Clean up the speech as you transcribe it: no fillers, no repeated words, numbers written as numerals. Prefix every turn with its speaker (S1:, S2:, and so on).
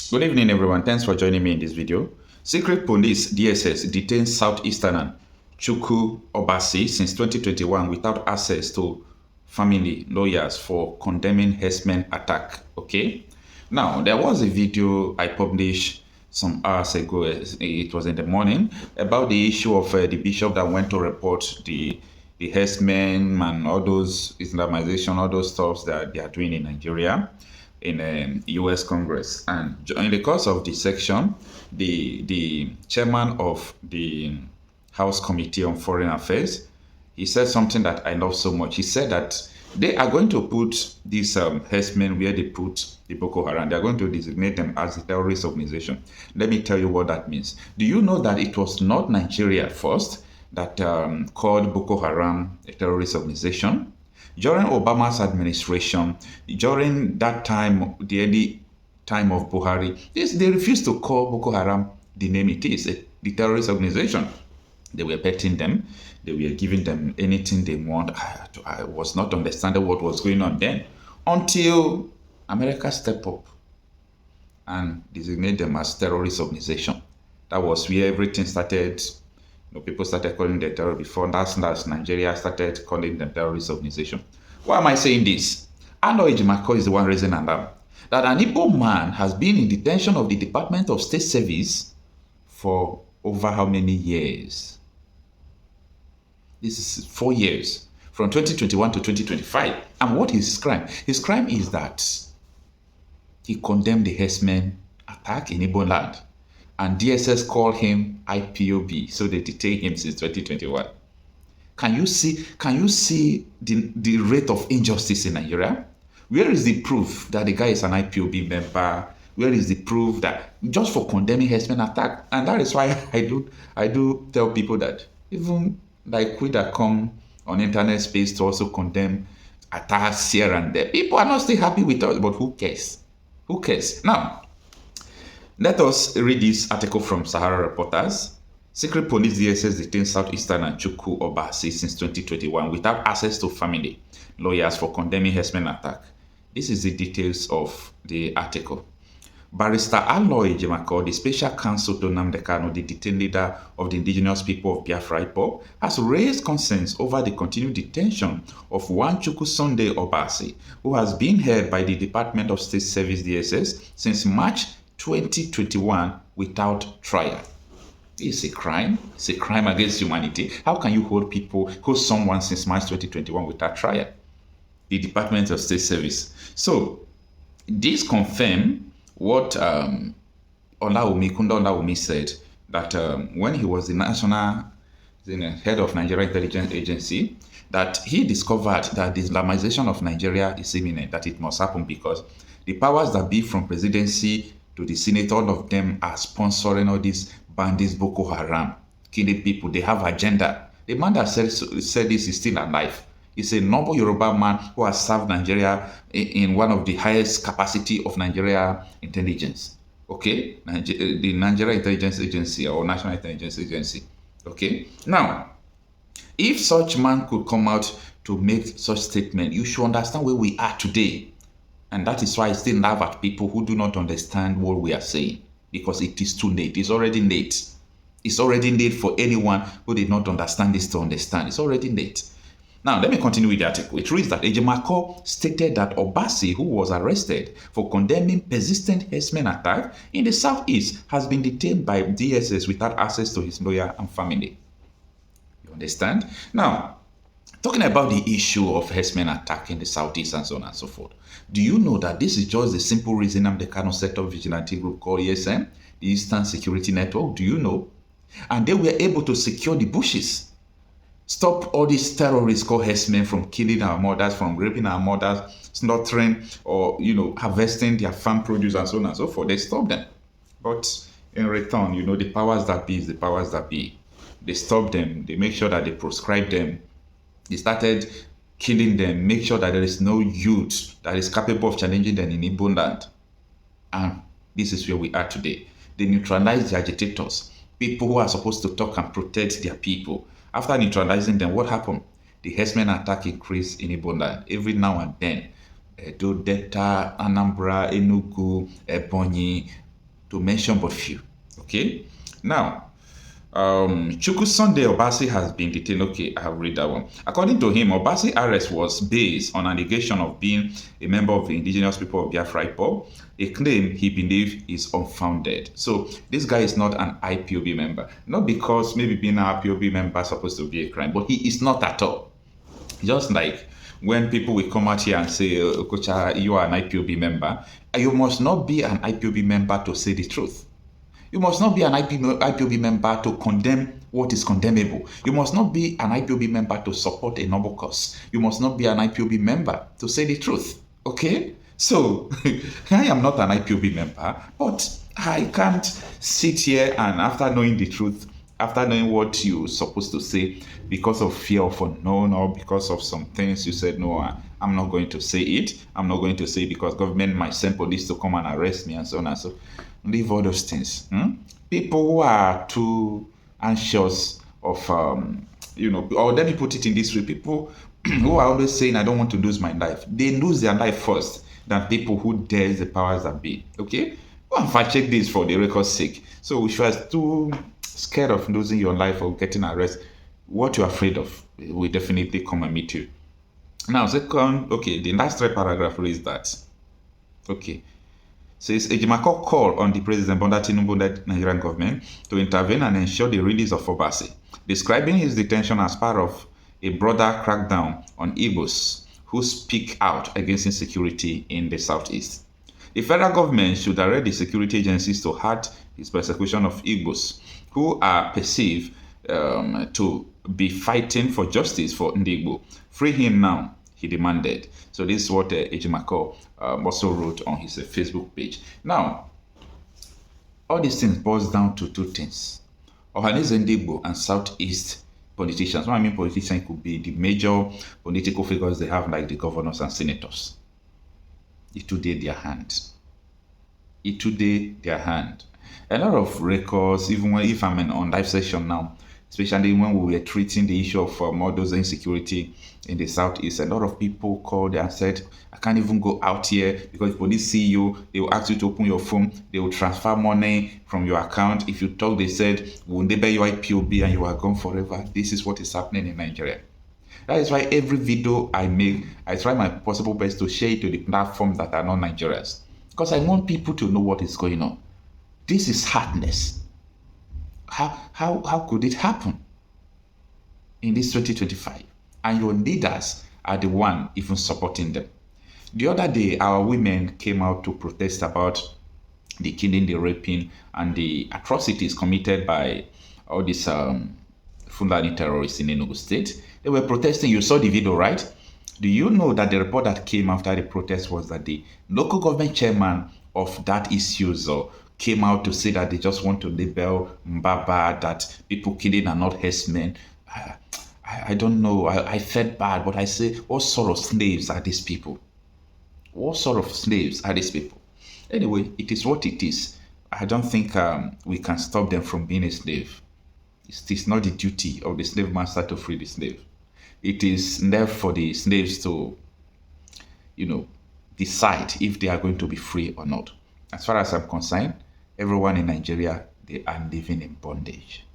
S1: Good evening, everyone. Thanks for joining me in this video. Secret Police (DSS) detains Southeastern Chukwu Obasi since 2021 without access to family lawyers for condemning Herdsmen attack. Okay. Now, there was a video I published some hours ago. It was in the morning about the issue of the bishop that went to report the herdsmen and all those Islamization, all those stuffs that they are doing in Nigeria in U.S. Congress. And in the course of the section, the chairman of the House Committee on Foreign Affairs, he said something that I love so much. He said that they are going to put these herdsmen where they put the Boko Haram. They are going to designate them as a terrorist organization. Let me tell you what that means. Do you know that it was not Nigeria first that called Boko Haram a terrorist organization? During Obama's administration, during that time, the early time of Buhari, they refused to call Boko Haram the name it is, the terrorist organization. They were petting them. They were giving them anything they want. I was not understanding what was going on then until America stepped up and designated them as terrorist organization. That was where everything started. People started calling them terror before. That's Nigeria started calling them terrorist organization. Why am I saying this? I know Ejimako is the one raising an alarm that an Igbo man has been in detention of the Department of State Service for over how many years? This is 4 years, from 2021 to 2025. And what is his crime? His crime is that he condemned the Herdsmen attack in Igbo land. And DSS called him ipob, so they detained him since 2021. Can you see the rate of injustice in Nigeria? Where is the proof that the guy is an ipob member? Where is the proof that just for condemning herdsmen attack? And that is why I do tell people that even like we that come on internet space to also condemn attacks here and there, people are not still happy with us, but who cares? Who cares? Now, let us read this article from Sahara Reporters. Secret Police DSS detains Southeastern and Chukwu Obasi since 2021 without access to family lawyers for condemning herdsmen attack. This is the details of the article. Barrister Aloy Ejimako, the special counsel to Nnamdi Kanu, the detained leader of the indigenous people of Biafra ipob, has raised concerns over the continued detention of one Chukwu Sunday Obasi, who has been held by the Department of State Service DSS since March 2021 without trial. It's a crime. It's a crime against humanity. How can you hold someone since March 2021 without trial? The Department of State Service. So this confirms what Kunda Olaumi said, that when he was the head of Nigeria Intelligence Agency, that he discovered that the Islamization of Nigeria is imminent, that it must happen because the powers that be from presidency to the Senate, all of them are sponsoring all these bandits, Boko Haram, killing people. They have agenda. The man that said this is still alive. He's a noble Yoruba man who has served Nigeria in one of the highest capacity of Nigeria intelligence. Okay? The Nigeria Intelligence Agency or National Intelligence Agency. Okay? Now, if such man could come out to make such statement, you should understand where we are today. And that is why I still laugh at people who do not understand what we are saying, because it is too late. It's already late. It's already late for anyone who did not understand this to understand. It's already late. Now, let me continue with the article. It reads that Ejimako stated that Obasi, who was arrested for condemning persistent herdsmen attack in the southeast, has been detained by DSS without access to his lawyer and family. You understand? Now, talking about the issue of herdsmen attack in the southeast and so on and so forth, do you know that this is just the simple reason Nnamdi Kanu set up vigilante group called ESN, the Eastern Security Network? Do you know? And they were able to secure the bushes, stop all these terrorists called herdsmen from killing our mothers, from raping our mothers, slaughtering or harvesting their farm produce and so on and so forth. They stopped them. But in return, the powers that be is the powers that be. They stopped them. They make sure that they proscribe them. They started killing them, make sure that there is no youth that is capable of challenging them in Igbo land. And this is where we are today. They neutralize the agitators, people who are supposed to talk and protect their people. After neutralizing them, what happened? The herdsmen attack increased in Igbo land every now and then. Edo, Delta, Anambra, Enugu, Ebonyi, to mention but few. Okay, now Chukwu Sunday Obasi has been detained. Okay, I have read that one. According to him, Obasi's arrest was based on allegation of being a member of the indigenous people of Biafra ipob, a claim he believes is unfounded. So this guy is not an IPOB member. Not because maybe being an IPOB member is supposed to be a crime, but he is not at all. Just like when people will come out here and say, Okocha, you are an IPOB member, you must not be an IPOB member to say the truth. You must not be an IPOB member to condemn what is condemnable. You must not be an IPOB member to support a noble cause. You must not be an IPOB member to say the truth. Okay? So, I am not an IPOB member, but I can't sit here and after knowing the truth, after knowing what you're supposed to say, because of fear of unknown or because of some things you said, no, I'm not going to say it. I'm not going to say it because government might send police to come and arrest me and so on and so. Leave all those things. People who are too anxious of, or let me put it in this way, people who are always saying, I don't want to lose my life, they lose their life first than people who dare the powers that be. Okay? Go and fact check this for the record's sake. So if you are too scared of losing your life or getting arrested, what you're afraid of will definitely come and meet you. Now, second, okay, the last three paragraph reads that. Okay. Says Ejimako called on the President Bola Tinubu-led Nigerian government to intervene and ensure the release of Obasi, describing his detention as part of a broader crackdown on Igbos who speak out against insecurity in the southeast. The federal government should direct the security agencies to halt his persecution of Igbos who are perceived to be fighting for justice for Igbo. Free him now, he demanded. So this is what Ejimako also wrote on his Facebook page. Now, all these things boils down to two things. Ohaneze Igbo and Southeast politicians. When I mean politicians, it could be the major political figures they have, like the governors and senators. It today their hand. It today their hand. A lot of records, even if I'm on live session now, especially when we were treating the issue of all those insecurity in the southeast, a lot of people called and said, I can't even go out here because if police see you, they will ask you to open your phone, they will transfer money from your account. If you talk, they said, will they buy your IPOB and you are gone forever? This is what is happening in Nigeria. That is why every video I make, I try my possible best to share it to the platforms that are not Nigerians. Because I want people to know what is going on. This is hardness. How could it happen in this 2025? And your leaders are the one even supporting them. The other day, our women came out to protest about the killing, the raping, and the atrocities committed by all these Fulani terrorists in Enugu State. They were protesting. You saw the video, right? Do you know that the report that came after the protest was that the local government chairman of that issue came out to say that they just want to label Mbaba, that people killing are not herdsmen. I don't know. I felt bad, but I say, what sort of slaves are these people? What sort of slaves are these people? Anyway, it is what it is. I don't think we can stop them from being a slave. It is not the duty of the slave master to free the slave. It is left for the slaves to, decide if they are going to be free or not. As far as I'm concerned, everyone in Nigeria, they are living in bondage.